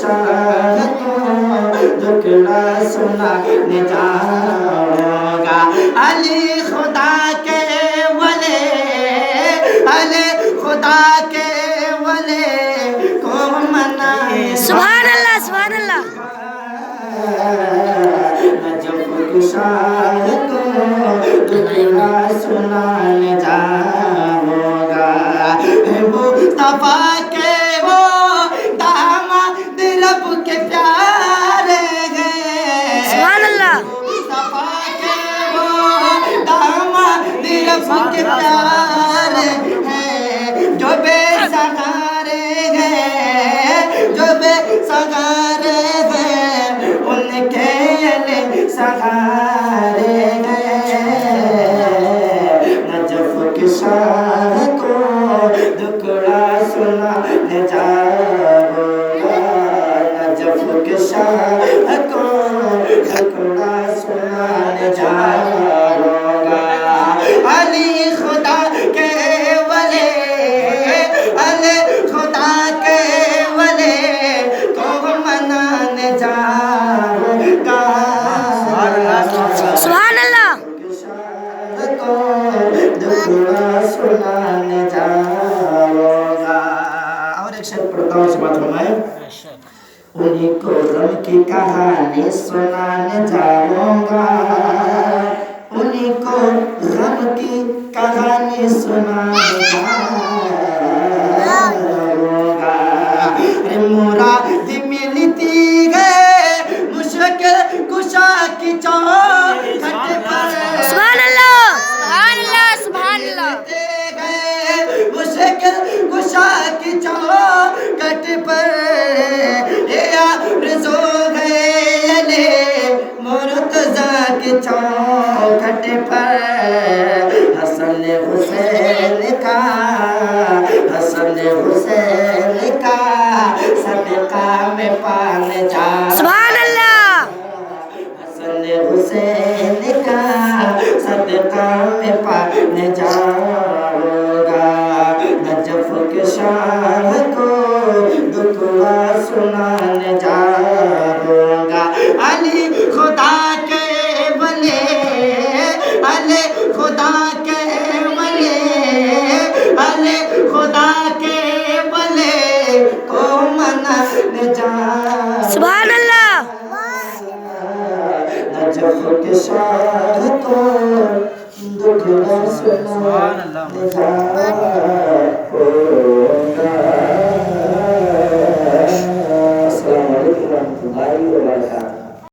शाह को दुखड़ा सुनाने जाऊंगा। अली खुदा के वले, अली खुदा के वले को मनाने सुभान अल्लाह, सुभान अल्लाह। नजफ के शाह को दुखड़ा सुनाने जाऊंगा। मुस्तफा के वो दामाद रब के प्यारे गए। सुभान अल्लाह। मुस्तफा के वो दामाद रब के प्यारे हैं, जो बेसहारे हैं, जो बेसहारे हैं, उनके लिए सहारे गए। नजफ के शाह को दुखड़ा सुनाने जाऊंगा। नजफ के शाह को दुखड़ा सुनाने जाऊंगा। अली खुदा के वले, अली खुदा के वले को मनाने जाऊंगा। सुभान अल्लाह। को दुखड़ा सुनाने जाऊंगा। और एक शेर पढ़ता हूँ, बात फरमाए। उन्हीं को गम की कहानी सुनाने जाऊंगा। उन्हीं को गम की कहानी सुनाने जाऊंगा। मुराद मिलती है मुश्किल कुशा की चौखट पर। सुभान अल्लाह, सुभान अल्लाह, सुभान अल्लाह। मुश्किल कुशा की चौखट पर ये आरज़ू गए मुर्तज़ा की चौखट पर। हसन हुसैन का, हसन हुसैन का सदका में पाने जा। सुभान अल्लाह। हसन हुसैन का सदका में पाने जाऊंगा। नजफ के शाह को दुखड़ा सुनाने जाऊंगा। अली खुदा के वले, अली खुदा के वले, अली खुदा के वले को मनाने जा। सुभान अल्लाह। नजफ के शाह को दुखड़ा सुनाने जाऊंगा। अस्सलामु अलैकुम व रहमतुल्लाहि व बरकातहू।